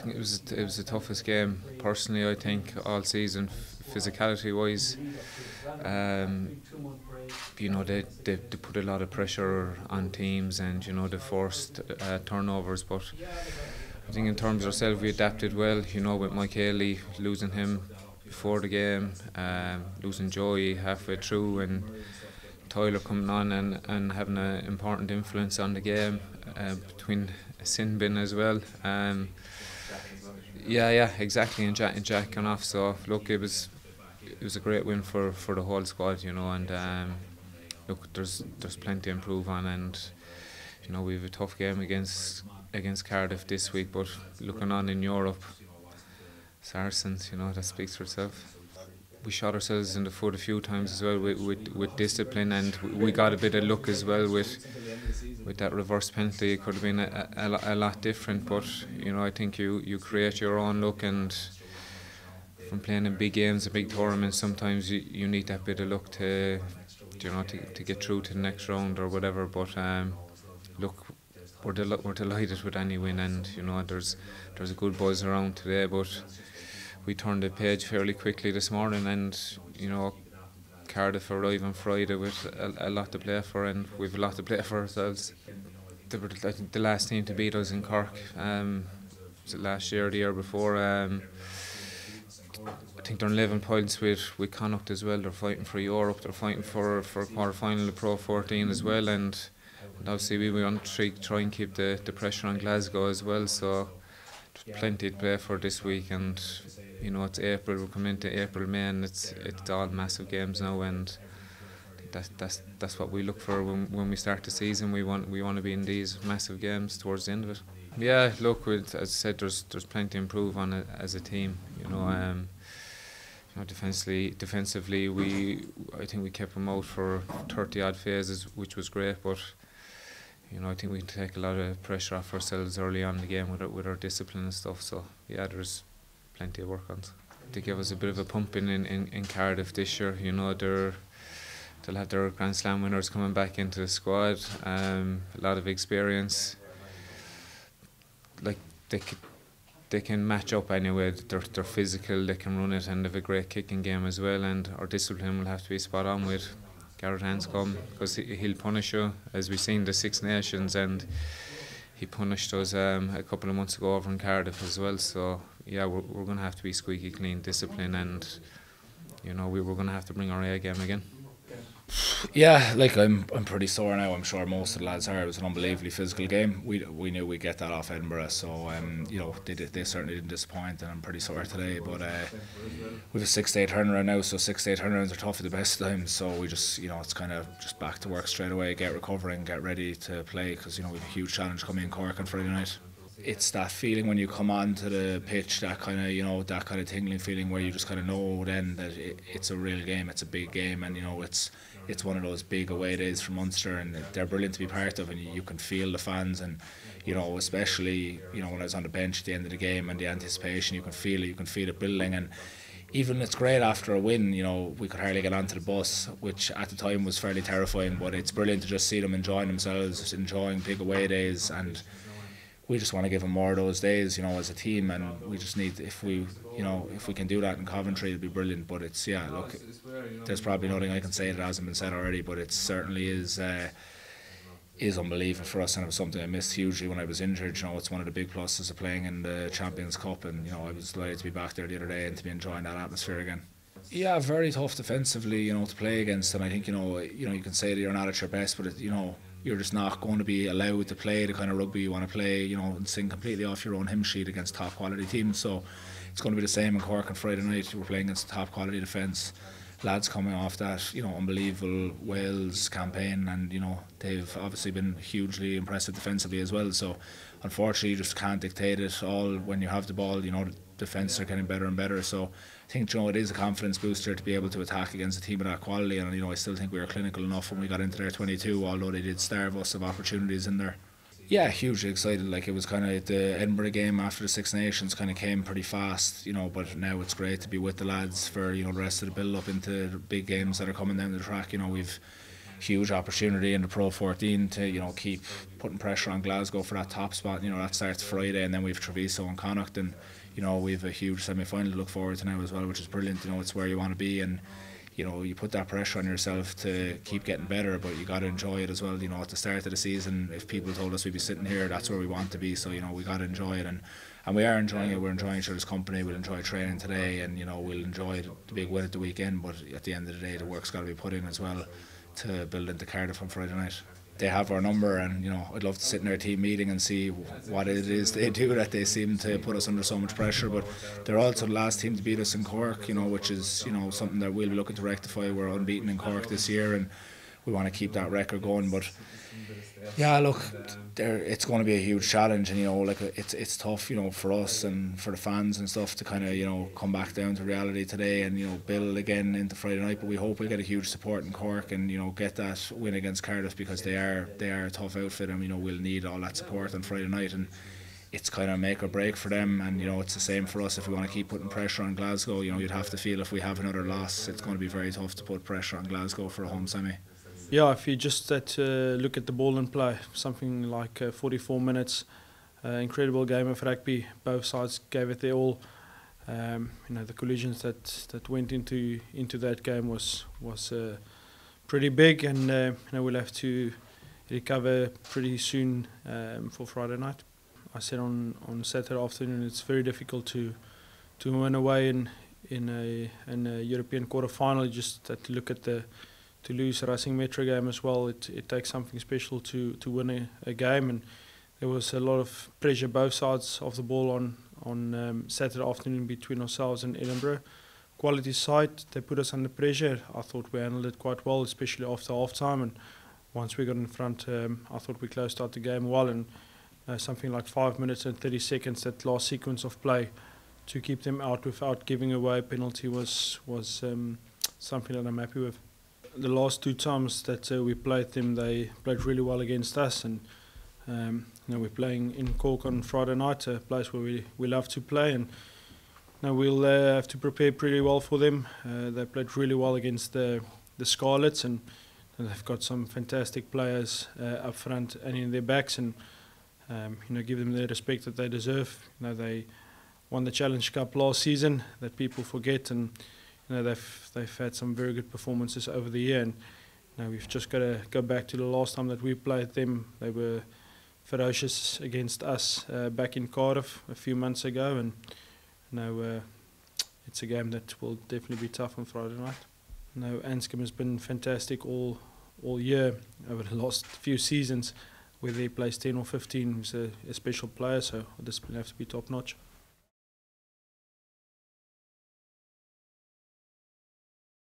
think it was the toughest game personally. I think all season, physicality wise. They put a lot of pressure on teams, and they forced turnovers. But I think in terms of ourselves, we adapted well. With Mike Haley, losing him before the game, losing Joey halfway through, and Tyler coming on and having an important influence on the game, between sin bin as well. Exactly, and Jack gone off. So look, it was a great win for the whole squad, and look, there's plenty to improve on, and we have a tough game against Cardiff this week, but looking on in Europe, Saracens, that speaks for itself. We shot ourselves in the foot a few times as well with discipline, and we got a bit of luck as well with that reverse penalty. It could have been a lot different, but I think you create your own luck, and from playing in big games and big tournaments, sometimes you need that bit of luck to get through to the next round or whatever. But look, we're delighted with any win, and there's a good buzz around today. But we turned the page fairly quickly this morning, and Cardiff arrive on Friday with a lot to play for, and we've a lot to play for ourselves. They were the last team to beat us in Cork. Was it last year or the year before? I think they're on 11 points with Connacht as well. They're fighting for Europe. They're fighting for quarter-final of Pro14 as well, and obviously we want to try and keep the pressure on Glasgow as well. So there's plenty to play for this week, and it's April. We're coming into April, May, and it's all massive games now, and that's what we look for when we start the season. We want to be in these massive games towards the end of it. Yeah, look, as I said, there's plenty to improve on it as a team. Defensively, I think we kept them out for 30 odd phases, which was great. But I think we can take a lot of pressure off ourselves early on in the game with our discipline and stuff. So yeah, there's plenty of work on. They gave us a bit of a pumping in Cardiff this year. They'll have their Grand Slam winners coming back into the squad. A lot of experience. Like they can match up anyway. They're physical. They can run it, and they have a great kicking game as well. And our discipline will have to be spot on with Garrett Hanscom, because he'll punish you, as we've seen the Six Nations, and he punished us a couple of months ago over in Cardiff as well. So yeah, we're going to have to be squeaky clean, discipline, and we're going to have to bring our A game again. Yeah, like I'm pretty sore now. I'm sure most of the lads are. It was an unbelievably physical game. We knew we'd get that off Edinburgh, so they certainly didn't disappoint, and I'm pretty sore today. But we've a 6-day turnaround now, so 6-day turnarounds are tough at the best times. So we just it's kind of just back to work straight away, get recovering, get ready to play, because we have a huge challenge coming in Cork on Friday night. It's that feeling when you come onto the pitch, that kind of that kind of tingling feeling where you just kind of know then that it's a real game, it's a big game, and it's one of those big away days for Munster, and they're brilliant to be part of, and you can feel the fans, and especially when I was on the bench at the end of the game and the anticipation, you can feel it building. And even it's great after a win, we could hardly get onto the bus, which at the time was fairly terrifying, but it's brilliant to just see them enjoying themselves, enjoying big away days, and we just want to give them more of those days, as a team, and we just need, if we can do that in Coventry, it'd be brilliant. But it's, look, there's probably nothing I can say that hasn't been said already, but it certainly is unbelievable for us, and it was something I missed hugely when I was injured. It's one of the big pluses of playing in the Champions Cup, and I was delighted to be back there the other day and to be enjoying that atmosphere again. Yeah, very tough defensively, to play against, and I think you can say that you're not at your best, but you're just not going to be allowed to play the kind of rugby you want to play, and sing completely off your own hymn sheet against top quality teams. So it's going to be the same in Cork on Friday night. We're playing against top quality defence. Lads coming off that unbelievable Wales campaign, and they've obviously been hugely impressive defensively as well. So unfortunately you just can't dictate it all when you have the ball. The defence are getting better and better. So I think it is a confidence booster to be able to attack against a team of that quality, and I still think we were clinical enough when we got into their 22, although they did starve us of opportunities in there. Yeah, hugely excited. Like, it was kind of the Edinburgh game after the Six Nations kind of came pretty fast, but now it's great to be with the lads for the rest of the build up into the big games that are coming down the track. We've huge opportunity in the Pro14 to, you know, keep putting pressure on Glasgow for that top spot. You know, that starts Friday, and then we've Treviso and Connacht, and you know, we've a huge semi-final to look forward to now as well, which is brilliant. You know, it's where you want to be, and you know, you put that pressure on yourself to keep getting better, but you got to enjoy it as well. You know, at the start of the season, if people told us we'd be sitting here, that's where we want to be. So, you know, we got to enjoy it, and we are enjoying it. We're enjoying each other's company. We'll enjoy training today, and you know, we'll enjoy the big win at the weekend. But at the end of the day, the work's got to be put in as well to build into Cardiff on Friday night. They have our number, and you know, I'd love to sit in their team meeting and see what it is they do that they seem to put us under so much pressure. But they're also the last team to beat us in Cork, you know, which is, you know, something that we'll be looking to rectify. We're unbeaten in Cork this year, and we want to keep that record going. But yeah, look, it's going to be a huge challenge, and you know, like it's tough, you know, for us and for the fans and stuff to kind of, you know, come back down to reality today and, you know, build again into Friday night. But we hope we get a huge support in Cork and, you know, get that win against Cardiff, because they are a tough outfit, and you know, we'll need all that support on Friday night, and it's kind of make or break for them. And you know, it's the same for us. If we want to keep putting pressure on Glasgow, you know, you'd have to feel if we have another loss, it's going to be very tough to put pressure on Glasgow for a home semi. Yeah, if you just look at the ball and play, something like 44 minutes, incredible game of rugby. Both sides gave it their all. You know, the collisions that went into that game was pretty big, and you know, we'll have to recover pretty soon for Friday night. I said on Saturday afternoon, it's very difficult to win away in a European quarter final. Just to look at to lose a Racing Metro game as well, it takes something special to win a game, and there was a lot of pressure both sides of the ball on Saturday afternoon between ourselves and Edinburgh. Quality side, they put us under pressure. I thought we handled it quite well, especially after half time, and once we got in front, I thought we closed out the game well, and something like 5 minutes and 30 seconds, that last sequence of play to keep them out without giving away a penalty was something that I'm happy with. The last two times that we played them, they played really well against us, and you know, we're playing in Cork on Friday night, a place where we love to play, and you know, we'll have to prepare pretty well for them. They played really well against the Scarlets, and they've got some fantastic players up front and in their backs, and you know, give them the respect that they deserve. You know, they won the Challenge Cup last season, that people forget, and you know, they've had some very good performances over the year, and you know, we've just got to go back to the last time that we played them. They were ferocious against us back in Cardiff a few months ago, and you know, it's a game that will definitely be tough on Friday night. You know, Anscombe has been fantastic all year over the last few seasons. Whether he plays 10 or 15, he's a special player, so the discipline has to be top notch.